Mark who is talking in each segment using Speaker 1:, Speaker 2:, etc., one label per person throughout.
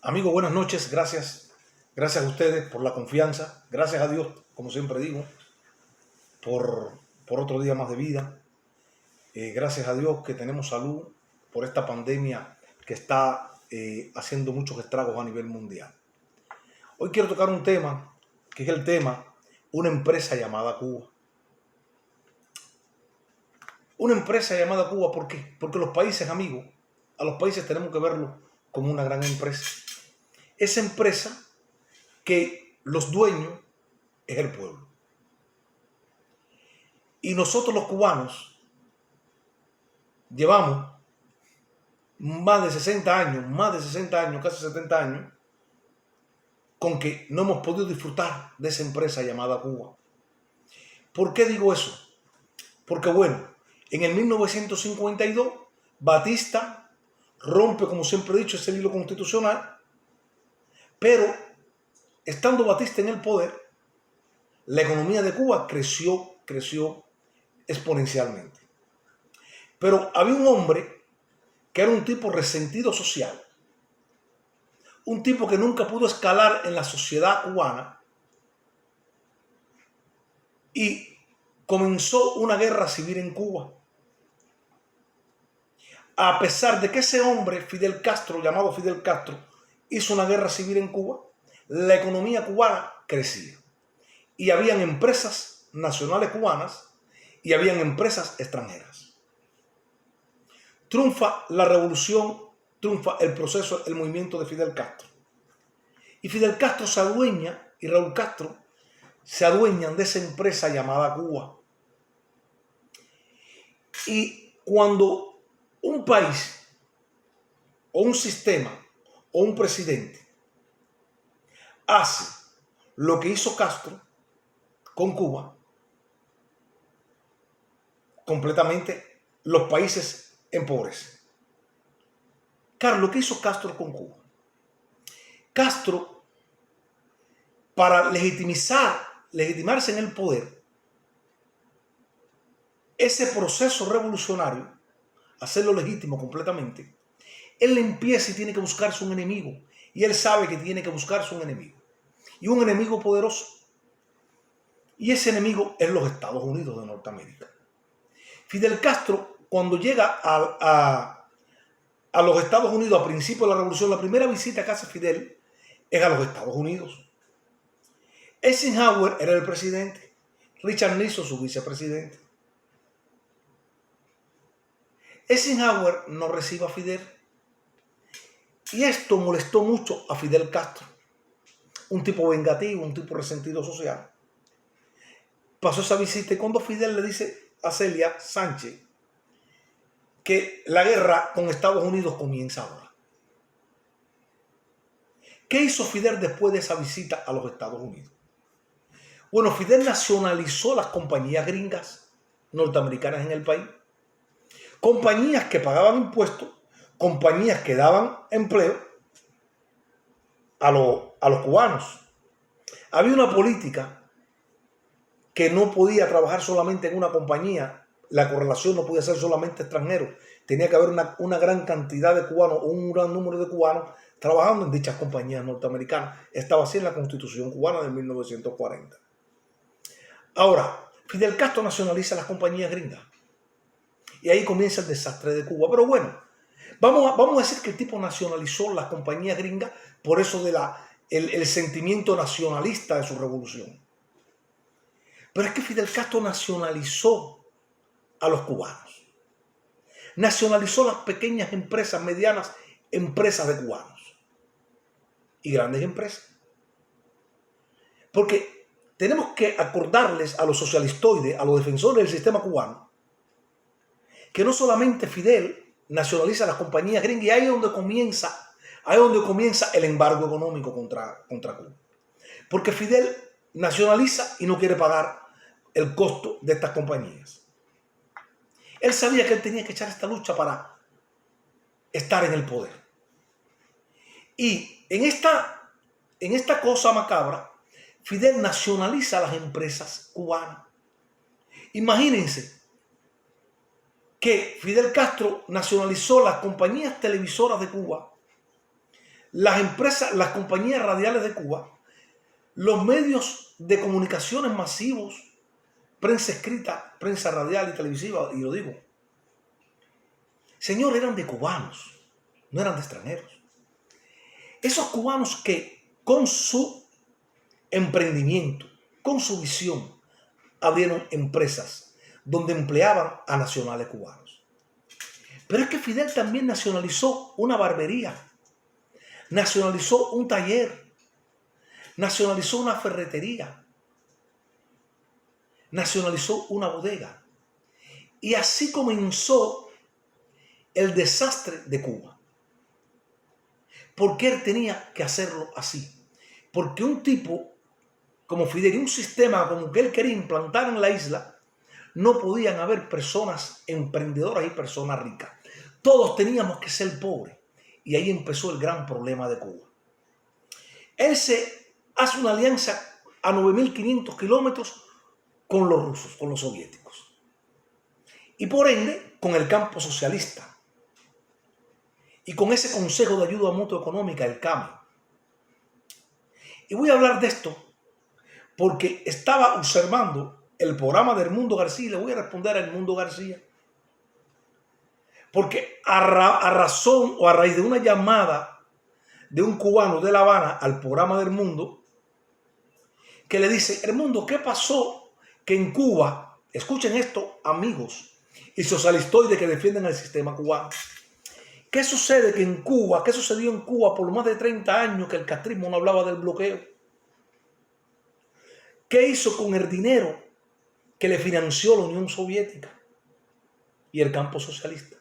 Speaker 1: Amigo, buenas noches, gracias. Gracias a ustedes por la confianza. Gracias a Dios, como siempre digo, por, por otro día más de vida. Gracias a Dios que tenemos salud por esta pandemia que está haciendo muchos estragos a nivel mundial. Hoy quiero tocar un tema, que es el tema, una empresa llamada Cuba. Una empresa llamada Cuba, ¿por qué? Porque los países, amigos, a los países tenemos que verlos como una gran empresa. Esa empresa que los dueños es el pueblo. Y nosotros los cubanos llevamos más de 60 años, casi 70 años, con que no hemos podido disfrutar de esa empresa llamada Cuba. ¿Por qué digo eso? Porque bueno, en el 1952, Batista rompe, como siempre he dicho, ese hilo constitucional, pero estando Batista en el poder, la economía de Cuba creció exponencialmente. Pero había un hombre que era un tipo resentido social, un tipo que nunca pudo escalar en la sociedad cubana y comenzó una guerra civil en Cuba. A pesar de que ese hombre, Fidel Castro, llamado Fidel Castro, hizo una guerra civil en Cuba, la economía cubana crecía. Y habían empresas nacionales cubanas y habían empresas extranjeras. Triunfa la revolución, triunfa el proceso, el movimiento de Fidel Castro. Y Fidel Castro se adueña, y Raúl Castro se adueñan de esa empresa llamada Cuba. Y cuando un país, o un sistema, o un presidente hace lo que hizo Castro con Cuba, completamente los países empobrecen. Claro, lo que hizo Castro con Cuba. Castro, para legitimarse en el poder, ese proceso revolucionario, hacerlo legítimo completamente, él empieza y tiene que buscarse un enemigo. Y él sabe que tiene que buscarse un enemigo. Y un enemigo poderoso. Y ese enemigo es los Estados Unidos de Norteamérica. Fidel Castro, cuando llega a los Estados Unidos a principios de la revolución, la primera visita que hace Fidel es a los Estados Unidos. Eisenhower era el presidente, Richard Nixon su vicepresidente. Eisenhower no recibe a Fidel. Y esto molestó mucho a Fidel Castro. Un tipo vengativo, un tipo resentido social. Pasó esa visita y cuando Fidel le dice a Celia Sánchez que la guerra con Estados Unidos comienza ahora. ¿Qué hizo Fidel después de esa visita a los Estados Unidos? Bueno, Fidel nacionalizó las compañías gringas norteamericanas en el país. Compañías que pagaban impuestos, compañías que daban empleo a los cubanos. Había una política que no podía trabajar solamente en una compañía, la correlación no podía ser solamente extranjeros, tenía que haber una gran cantidad de cubanos o un gran número de cubanos trabajando en dichas compañías norteamericanas. Estaba así en la Constitución cubana de 1940. Ahora, Fidel Castro nacionaliza las compañías gringas y ahí comienza el desastre de Cuba. Pero bueno, vamos a decir que el tipo nacionalizó las compañías gringas por eso de el sentimiento nacionalista de su revolución. Pero es que Fidel Castro nacionalizó a los cubanos. Nacionalizó las pequeñas empresas, medianas empresas de cubanos. Y grandes empresas. Porque tenemos que acordarles a los socialistoides, a los defensores del sistema cubano, que no solamente Fidel nacionaliza las compañías gringas, y ahí es donde comienza el embargo económico contra Cuba. Porque Fidel nacionaliza y no quiere pagar el costo de estas compañías. Él sabía que él tenía que echar esta lucha para estar en el poder. Y en esta cosa macabra, Fidel nacionaliza las empresas cubanas. Imagínense que Fidel Castro nacionalizó las compañías televisoras de Cuba, las empresas, las compañías radiales de Cuba, los medios de comunicaciones masivos, prensa escrita, prensa radial y televisiva, y lo digo, señor, eran de cubanos, no eran de extranjeros. Esos cubanos que con su emprendimiento, con su visión, abrieron empresas donde empleaban a nacionales cubanos. Pero es que Fidel también nacionalizó una barbería, nacionalizó un taller, nacionalizó una ferretería, nacionalizó una bodega. Y así comenzó el desastre de Cuba. ¿Por qué él tenía que hacerlo así? Porque un tipo como Fidel y un sistema como que él quería implantar en la isla, no podían haber personas emprendedoras y personas ricas. Todos teníamos que ser pobres. Y ahí empezó el gran problema de Cuba. Él se hace una alianza a 9.500 kilómetros con los rusos, con los soviéticos. Y por ende, con el campo socialista. Y con ese Consejo de Ayuda Mutua Económica, el CAME. Y voy a hablar de esto porque estaba observando el programa de Edmundo García y le voy a responder a Edmundo García. Porque a razón o a raíz de una llamada de un cubano de La Habana al programa de Edmundo, que le dice, Edmundo, ¿qué pasó que en Cuba, escuchen esto amigos y socialistoides que defienden el sistema cubano, ¿qué sucede que en Cuba, qué sucedió en Cuba por más de 30 años que el castrismo no hablaba del bloqueo? ¿Qué hizo con el dinero que le financió la Unión Soviética y el campo socialista?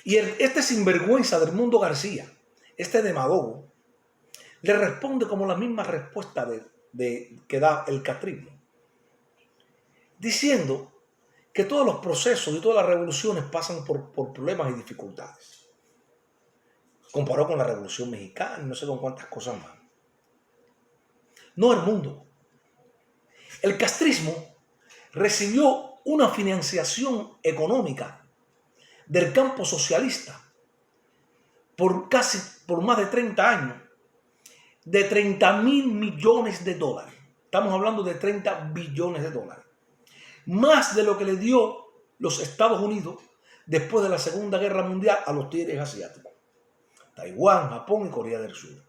Speaker 1: Y este sinvergüenza de Edmundo García, este demagogo, le responde como la misma respuesta que da el castrismo, diciendo que todos los procesos y todas las revoluciones pasan por problemas y dificultades. Comparó con la Revolución Mexicana y no sé con cuántas cosas más. No el mundo. El castrismo recibió una financiación económica del campo socialista por más de 30 años, de 30.000 millones de dólares. Estamos hablando de 30 billones de dólares. Más de lo que le dio los Estados Unidos después de la Segunda Guerra Mundial a los tigres asiáticos. Taiwán, Japón y Corea del Sur.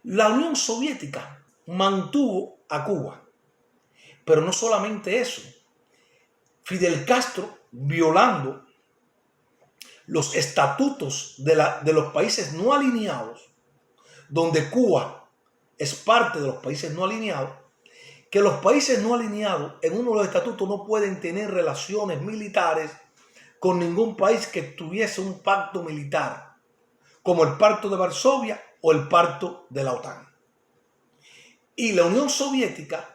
Speaker 1: La Unión Soviética mantuvo a Cuba. Pero no solamente eso. Fidel Castro, violando los estatutos de los países no alineados, donde Cuba es parte de los países no alineados, que los países no alineados en uno de los estatutos no pueden tener relaciones militares con ningún país que tuviese un pacto militar, como el Pacto de Varsovia o el Pacto de la OTAN. Y la Unión Soviética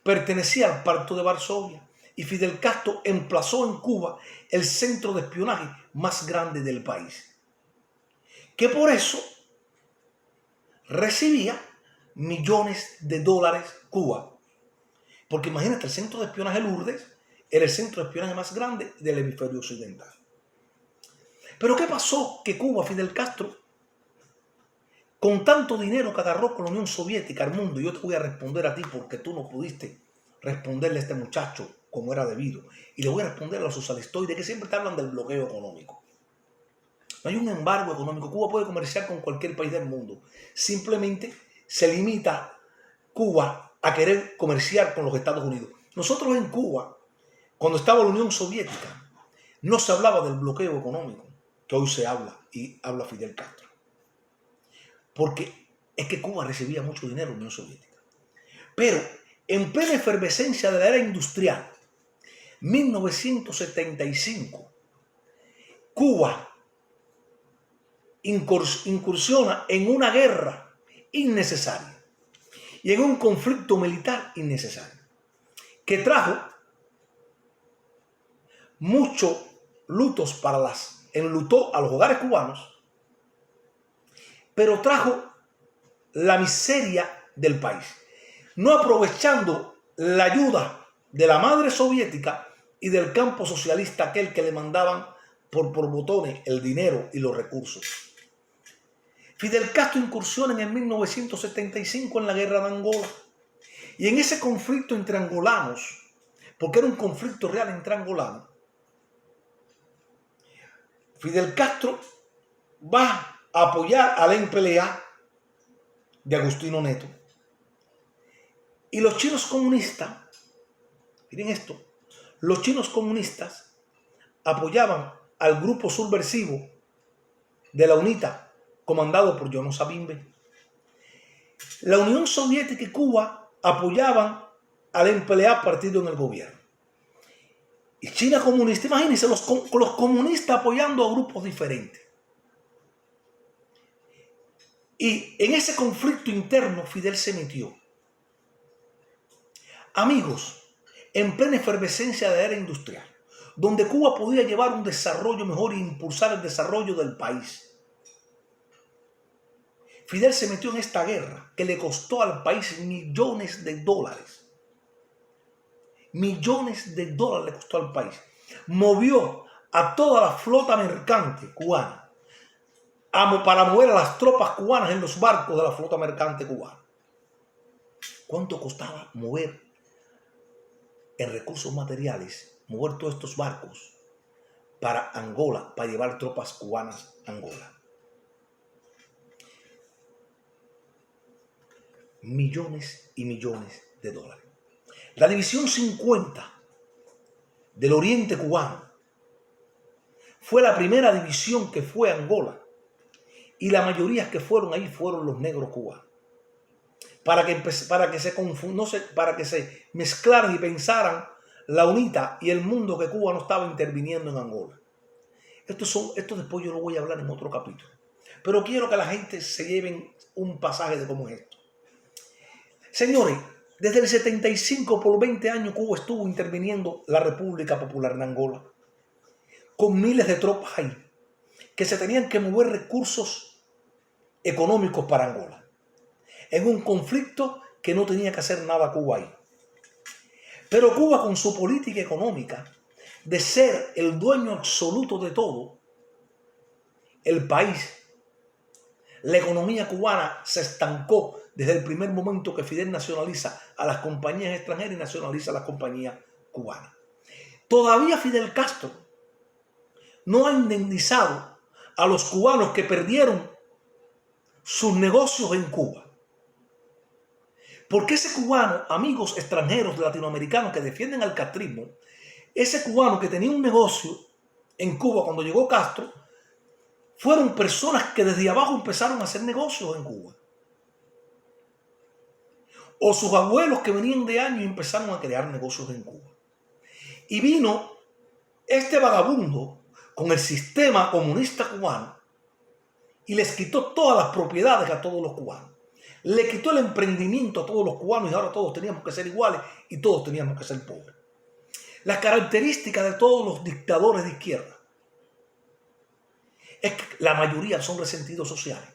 Speaker 1: pertenecía al Pacto de Varsovia y Fidel Castro emplazó en Cuba el centro de espionaje más grande del país, que por eso recibía millones de dólares Cuba. Porque imagínate, el centro de espionaje Lourdes era el centro de espionaje más grande del hemisferio occidental. Pero ¿qué pasó? Que Cuba, Fidel Castro, con tanto dinero que agarró con la Unión Soviética al mundo, yo te voy a responder a ti porque tú no pudiste responderle a este muchacho como era debido. Y le voy a responder a los socialistoides que siempre te hablan del bloqueo económico. No hay un embargo económico. Cuba puede comerciar con cualquier país del mundo. Simplemente se limita Cuba a querer comerciar con los Estados Unidos. Nosotros en Cuba, cuando estaba la Unión Soviética, no se hablaba del bloqueo económico que hoy se habla y habla Fidel Castro. Porque es que Cuba recibía mucho dinero de la Unión Soviética. Pero en plena efervescencia de la era industrial, 1975, Cuba incursiona en una guerra innecesaria y en un conflicto militar innecesario que trajo muchos lutos enlutó a los hogares cubanos, pero trajo la miseria del país, no aprovechando la ayuda de la madre soviética y del campo socialista aquel que le mandaban por botones el dinero y los recursos. Fidel Castro incursiona en el 1975 en la guerra de Angola. Y en ese conflicto entre angolanos, porque era un conflicto real entre angolanos, Fidel Castro va a apoyar al MPLA de Agustino Neto. Y los chinos comunistas, miren esto, los chinos comunistas apoyaban al grupo subversivo de la UNITA, comandado por Jono Savimbi. La Unión Soviética y Cuba apoyaban al MPLA partido en el gobierno. Y China comunista, imagínense los comunistas apoyando a grupos diferentes. Y en ese conflicto interno Fidel se metió. Amigos, en plena efervescencia de la era industrial, donde Cuba podía llevar un desarrollo mejor e impulsar el desarrollo del país, Fidel se metió en esta guerra que le costó al país millones de dólares. Millones de dólares le costó al país. Movió a toda la flota mercante cubana para mover a las tropas cubanas en los barcos de la flota mercante cubana. ¿Cuánto costaba mover en recursos materiales, mover todos estos barcos para Angola, para llevar tropas cubanas a Angola? Millones y millones de dólares. La división 50 del oriente cubano fue la primera división que fue a Angola, y la mayoría que fueron ahí fueron los negros cubanos, para que se mezclaran y pensaran la UNITA y el mundo que Cuba no estaba interviniendo en Angola. Esto después yo lo voy a hablar en otro capítulo, pero quiero que la gente se lleven un pasaje de cómo es esto. Señores, desde el 75 por 20 años Cuba estuvo interviniendo la República Popular de Angola, con miles de tropas ahí, que se tenían que mover recursos económicos para Angola, en un conflicto que no tenía que hacer nada Cuba ahí. Pero Cuba, con su política económica de ser el dueño absoluto de todo, el país, la economía cubana se estancó desde el primer momento que Fidel nacionaliza a las compañías extranjeras y nacionaliza a las compañías cubanas. Todavía Fidel Castro no ha indemnizado a los cubanos que perdieron sus negocios en Cuba. Porque ese cubano, amigos extranjeros latinoamericanos que defienden al castrismo, ese cubano que tenía un negocio en Cuba cuando llegó Castro, fueron personas que desde abajo empezaron a hacer negocios en Cuba. O sus abuelos que venían de años y empezaron a crear negocios en Cuba. Y vino este vagabundo con el sistema comunista cubano y les quitó todas las propiedades a todos los cubanos. Le quitó el emprendimiento a todos los cubanos y ahora todos teníamos que ser iguales y todos teníamos que ser pobres. Las características de todos los dictadores de izquierda es que la mayoría son resentidos sociales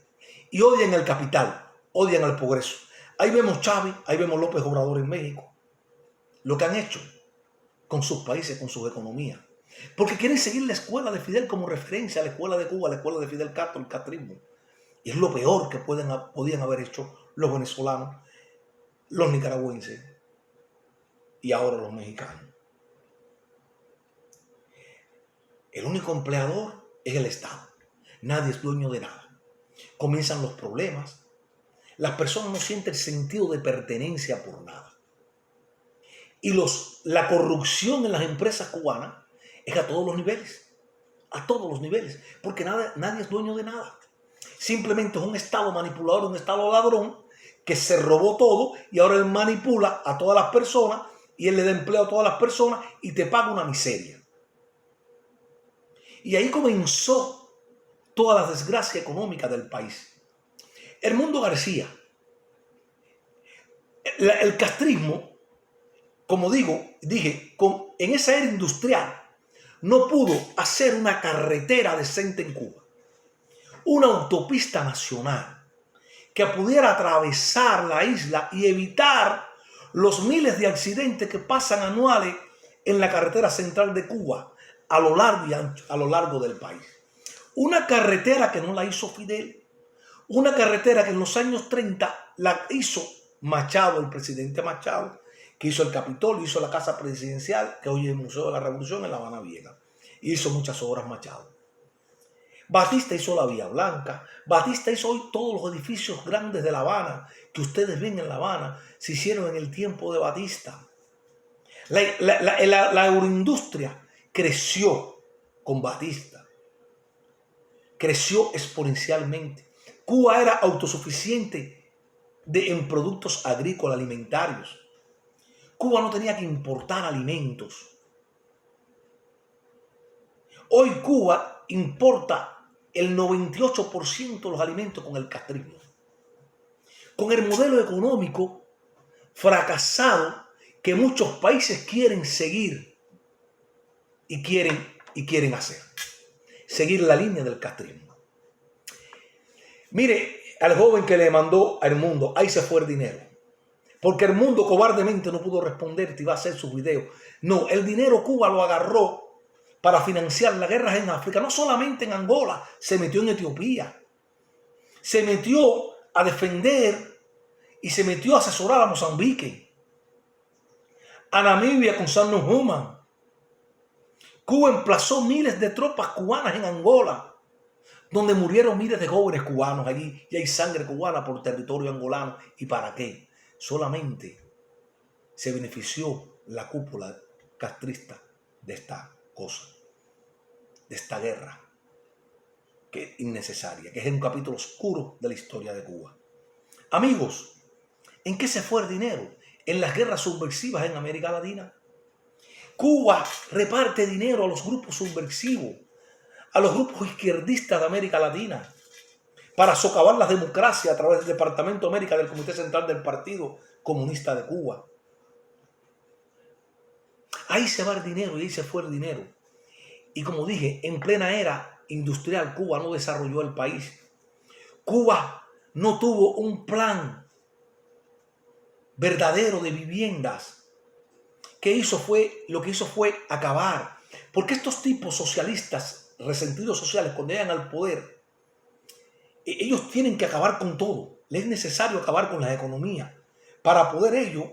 Speaker 1: y odian el capital, odian el progreso. Ahí vemos Chávez, ahí vemos López Obrador en México, lo que han hecho con sus países, con sus economías. Porque quieren seguir la escuela de Fidel como referencia a la escuela de Cuba, a la escuela de Fidel Castro, el castrismo. Y es lo peor que podían haber hecho los venezolanos, los nicaragüenses y ahora los mexicanos. El único empleador es el Estado. Nadie es dueño de nada. Comienzan los problemas. Las personas no sienten sentido de pertenencia por nada. Y la corrupción en las empresas cubanas es a todos los niveles. A todos los niveles. Porque nadie es dueño de nada. Simplemente es un Estado manipulador, un Estado ladrón que se robó todo y ahora él manipula a todas las personas y él le da empleo a todas las personas y te paga una miseria. Y ahí comenzó toda la desgracia económica del país. Edmundo García, el castrismo, como dije, en esa era industrial no pudo hacer una carretera decente en Cuba, una autopista nacional que pudiera atravesar la isla y evitar los miles de accidentes que pasan anuales en la carretera central de Cuba, a lo largo y ancho, a lo largo del país. Una carretera que no la hizo Fidel, una carretera que en los años 30 la hizo Machado, el presidente Machado, que hizo el Capitolio, hizo la Casa Presidencial, que hoy es el Museo de la Revolución en La Habana Vieja. Hizo muchas obras Machado. Batista hizo la Vía Blanca. Batista hizo hoy todos los edificios grandes de La Habana que ustedes ven en La Habana, se hicieron en el tiempo de Batista. La agroindustria creció con Batista. Creció exponencialmente. Cuba era autosuficiente en productos agrícolas, alimentarios. Cuba no tenía que importar alimentos. Hoy Cuba importa el 98% de los alimentos con el castrismo. Con el modelo económico fracasado que muchos países quieren seguir y quieren hacer. Seguir la línea del castrismo. Mire, al joven que le mandó al mundo, ahí se fue el dinero. Porque el mundo cobardemente no pudo responderte y va a hacer sus videos. No, el dinero Cuba lo agarró para financiar las guerras en África, no solamente en Angola, se metió en Etiopía, se metió a defender y se metió a asesorar a Mozambique, a Namibia con San Nujuma. Cuba emplazó miles de tropas cubanas en Angola, donde murieron miles de jóvenes cubanos allí y hay sangre cubana por territorio angolano. ¿Y para qué? Solamente se benefició la cúpula castrista de esta cosa, de esta guerra que es innecesaria, que es un capítulo oscuro de la historia de Cuba. Amigos, ¿en qué se fue el dinero? En las guerras subversivas en América Latina. Cuba reparte dinero a los grupos subversivos, a los grupos izquierdistas de América Latina, para socavar la democracia a través del Departamento de América del Comité Central del Partido Comunista de Cuba. Ahí se va el dinero y ahí se fue el dinero. Y como dije, en plena era industrial, Cuba no desarrolló el país. Cuba no tuvo un plan verdadero de viviendas. Lo que hizo fue acabar. Porque estos tipos socialistas, resentidos sociales, cuando llegan al poder, ellos tienen que acabar con todo. Les es necesario acabar con la economía para poder ellos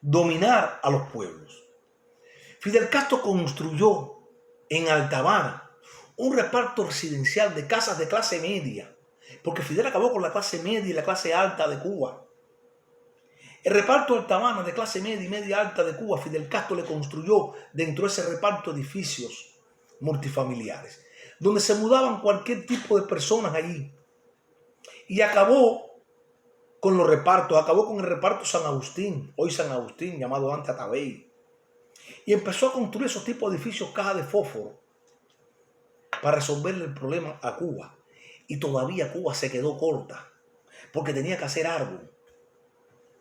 Speaker 1: dominar a los pueblos. Fidel Castro construyó en Alta Habana un reparto residencial de casas de clase media, porque Fidel acabó con la clase media y la clase alta de Cuba. El reparto de Alta Habana de clase media y media alta de Cuba, Fidel Castro le construyó dentro de ese reparto edificios multifamiliares, donde se mudaban cualquier tipo de personas allí. Y acabó con los repartos, acabó con el reparto San Agustín, hoy San Agustín, llamado antes Atabey. Y empezó a construir esos tipos de edificios, cajas de fósforo, para resolverle el problema a Cuba. Y todavía Cuba se quedó corta, porque tenía que hacer algo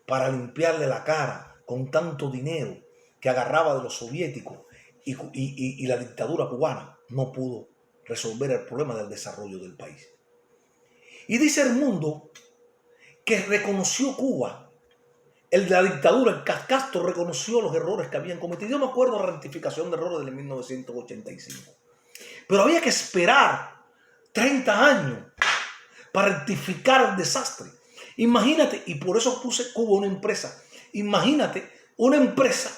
Speaker 1: para limpiarle la cara con tanto dinero que agarraba de los soviéticos y la dictadura cubana no pudo resolver el problema del desarrollo del país. Y dice el mundo que reconoció Cuba. La dictadura, el Castro reconoció los errores que habían cometido. Yo me acuerdo de la rectificación de errores de 1985. Pero había que esperar 30 años para rectificar el desastre. Imagínate, y por eso puse Cuba una empresa. Imagínate una empresa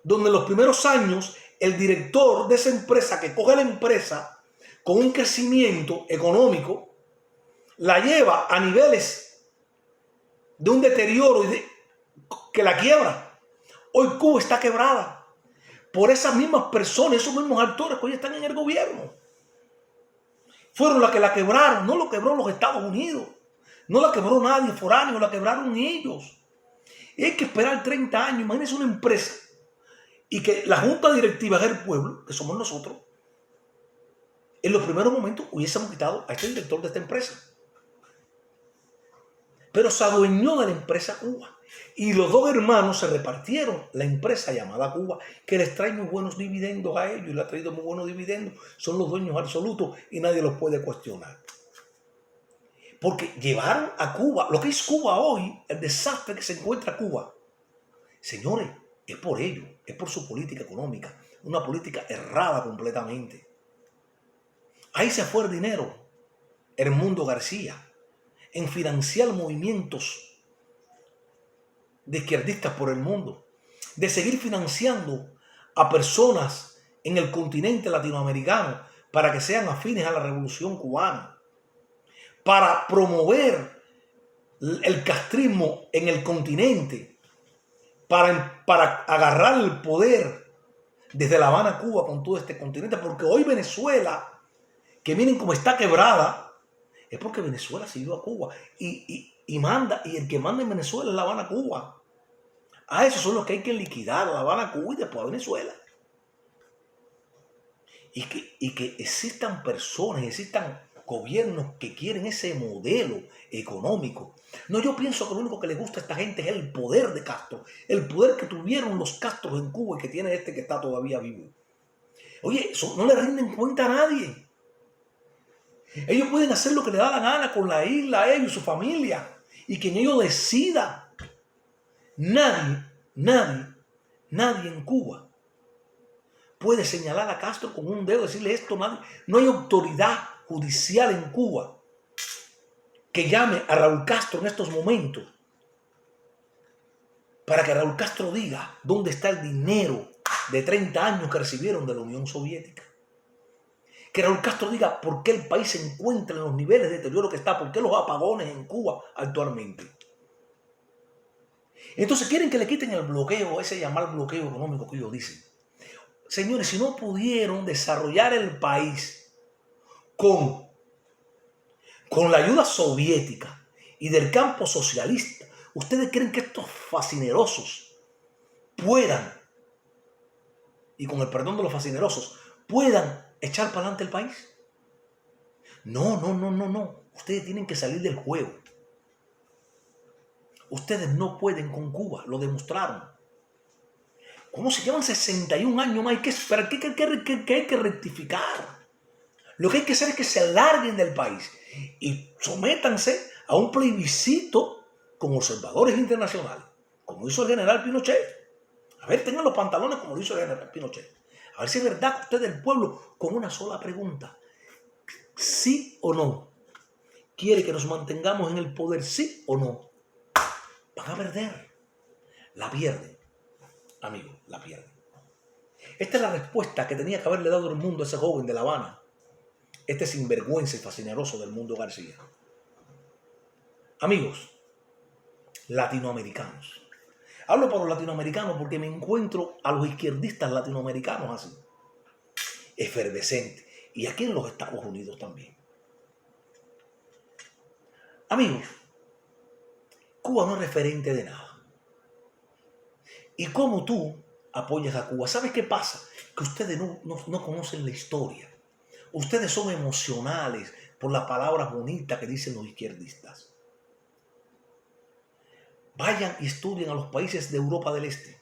Speaker 1: donde en los primeros años el director de esa empresa que coge la empresa con un crecimiento económico la lleva a niveles de un deterioro que la quiebra. Hoy Cuba está quebrada por esas mismas personas, esos mismos actores que hoy están en el gobierno. Fueron las que la quebraron, no lo quebró los Estados Unidos, no la quebró nadie foráneo, la quebraron ellos. Y hay que esperar 30 años. Imagínense una empresa y que la junta directiva del pueblo, que somos nosotros, en los primeros momentos hubiésemos quitado a este director de esta empresa. Pero se adueñó de la empresa Cuba. Y los dos hermanos se repartieron la empresa llamada Cuba, que les trae muy buenos dividendos a ellos, y le ha traído muy buenos dividendos. Son los dueños absolutos y nadie los puede cuestionar. Porque llevaron a Cuba, lo que es Cuba hoy, el desastre que se encuentra Cuba, señores, es por ellos, es por su política económica. una política errada completamente. Ahí se fue el dinero, Edmundo García, en financiar movimientos de izquierdistas por el mundo, de seguir financiando a personas en el continente latinoamericano para que sean afines a la revolución cubana, para promover el castrismo en el continente, para agarrar el poder desde La Habana, Cuba, con todo este continente, porque hoy Venezuela, que miren cómo está quebrada, es porque Venezuela siguió a Cuba y manda, y el que manda en Venezuela es La Habana, Cuba. A esos son los que hay que liquidar, a La Habana, Cuba y después a Venezuela. Y que existan personas, existan gobiernos que quieren ese modelo económico. No, yo pienso que lo único que le gusta a esta gente es el poder de Castro, el poder que tuvieron los Castros en Cuba y que tiene este que está todavía vivo. Oye, eso no le rinden cuenta a nadie. Ellos pueden hacer lo que les da la gana con la isla, a ellos y su familia, y quien ellos decidan. Nadie en Cuba puede señalar a Castro con un dedo, decirle esto, nadie. No hay autoridad judicial en Cuba que llame a Raúl Castro en estos momentos para que Raúl Castro diga dónde está el dinero de 30 años que recibieron de la Unión Soviética. Que Raúl Castro diga por qué el país se encuentra en los niveles de deterioro que está, por qué los apagones en Cuba actualmente. Entonces quieren que le quiten el bloqueo, ese llamado bloqueo económico que ellos dicen. Señores, si no pudieron desarrollar el país con la ayuda soviética y del campo socialista, ¿ustedes creen que estos fascinerosos puedan, y con el perdón de los fascinerosos, puedan echar para adelante el país? No. Ustedes tienen que salir del juego. Ustedes no pueden con Cuba, lo demostraron. ¿Cómo se llevan 61 años más? Hay que esperar. ¿Qué hay que rectificar? Lo que hay que hacer es que se larguen del país y sométanse a un plebiscito con observadores internacionales, como hizo el general Pinochet. A ver, tengan los pantalones como lo hizo el general Pinochet. A ver si es verdad que usted del pueblo, con una sola pregunta, ¿sí o no? ¿Quiere que nos mantengamos en el poder, sí o no? Van a perder. La pierden, amigo, la pierden. Esta es la respuesta que tenía que haberle dado el mundo a ese joven de La Habana, este sinvergüenza y fascineroso del Mundo García. Amigos, latinoamericanos. Hablo para los latinoamericanos porque me encuentro a los izquierdistas latinoamericanos así, efervescentes, y aquí en los Estados Unidos también. Amigos, Cuba no es referente de nada. Y como tú apoyas a Cuba, ¿sabes qué pasa? Que ustedes no conocen la historia. Ustedes son emocionales por las palabras bonitas que dicen los izquierdistas. Vayan y estudien a los países de Europa del Este.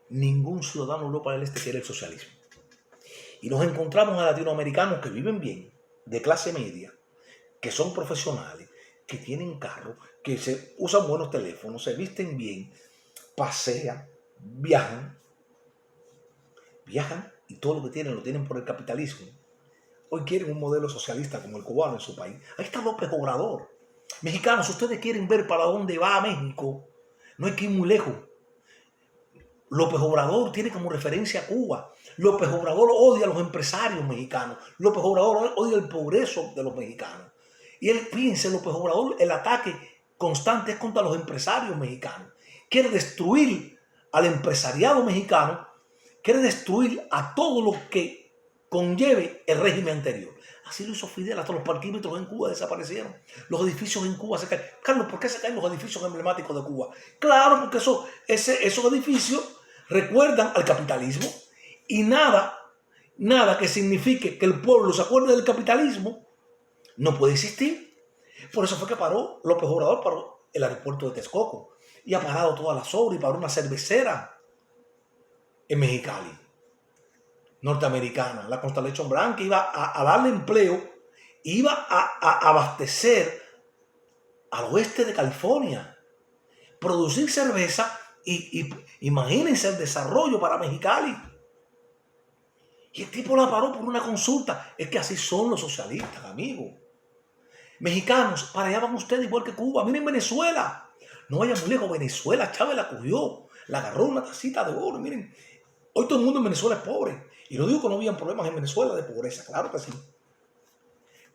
Speaker 1: Ningún ciudadano de Europa del Este quiere el socialismo. Y nos encontramos a latinoamericanos que viven bien, de clase media, que son profesionales, que tienen carro, que se usan buenos teléfonos, se visten bien, pasean, viajan y todo lo que tienen lo tienen por el capitalismo. Hoy quieren un modelo socialista como el cubano en su país. Ahí está López Obrador. Mexicanos, ustedes quieren ver para dónde va México, no hay que ir muy lejos. López Obrador tiene como referencia a Cuba. López Obrador odia a los empresarios mexicanos. López Obrador odia el progreso de los mexicanos. Y él piensa, López Obrador, el ataque constante es contra los empresarios mexicanos. Quiere destruir al empresariado mexicano, quiere destruir a todo lo que conlleve el régimen anterior. Así lo hizo Fidel, hasta los parquímetros en Cuba desaparecieron. Los edificios en Cuba se caen. Carlos, ¿por qué se caen los edificios emblemáticos de Cuba? Claro, porque esos edificios recuerdan al capitalismo y nada que signifique que el pueblo se acuerde del capitalismo no puede existir. Por eso fue que paró López Obrador, paró el aeropuerto de Texcoco y ha parado todas las obras y paró una cervecera en Mexicali, norteamericana, la Constellation Brand, que iba a darle empleo, iba a abastecer al oeste de California, producir cerveza y imagínense el desarrollo para Mexicali. Y el tipo la paró por una consulta. Es que así son los socialistas, amigos. Mexicanos, para allá van ustedes igual que Cuba. Miren Venezuela. No vayan muy lejos. Venezuela, Chávez la cogió. La agarró una tacita de oro. Miren, hoy todo el mundo en Venezuela es pobre. Y no digo que no habían problemas en Venezuela de pobreza. Claro que sí.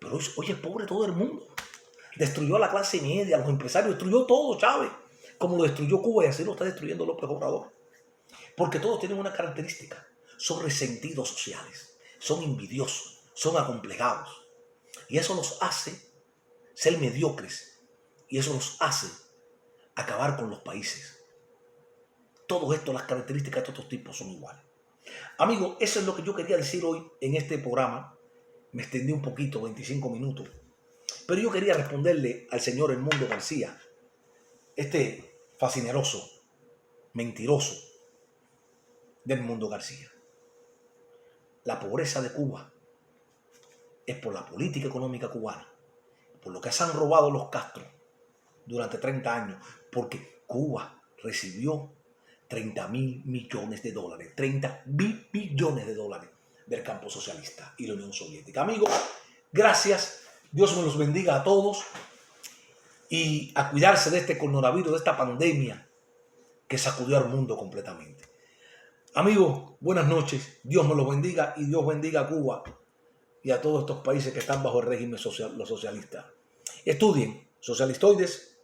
Speaker 1: Pero hoy es pobre todo el mundo. Destruyó a la clase media, a los empresarios. Destruyó todo, Chávez. Como lo destruyó Cuba y así lo está destruyendo López Obrador. Porque todos tienen una característica. Son resentidos sociales. Son envidiosos. Son acomplejados. Y eso los hace ser mediocres. Y eso los hace acabar con los países. Todo esto, las características de estos tipos son iguales. Amigos, eso es lo que yo quería decir hoy en este programa. Me extendí un poquito, 25 minutos. Pero yo quería responderle al señor Edmundo García, este fascineroso, mentiroso de Edmundo García. La pobreza de Cuba es por la política económica cubana, por lo que se han robado los Castro durante 30 años, porque Cuba recibió 30.000 millones de dólares, 30.000 millones de dólares del campo socialista y la Unión Soviética. Amigos, gracias. Dios me los bendiga a todos y a cuidarse de este coronavirus, de esta pandemia que sacudió al mundo completamente. Amigos, buenas noches. Dios me los bendiga y Dios bendiga a Cuba y a todos estos países que están bajo el régimen social, los socialistas. Estudien, socialistoides,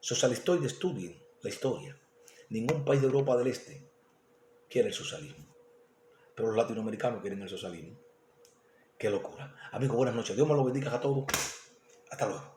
Speaker 1: estudien la historia. Ningún país de Europa del Este quiere el socialismo, pero los latinoamericanos quieren el socialismo. Qué locura. Amigos, buenas noches. Dios me los bendiga a todos. Hasta luego.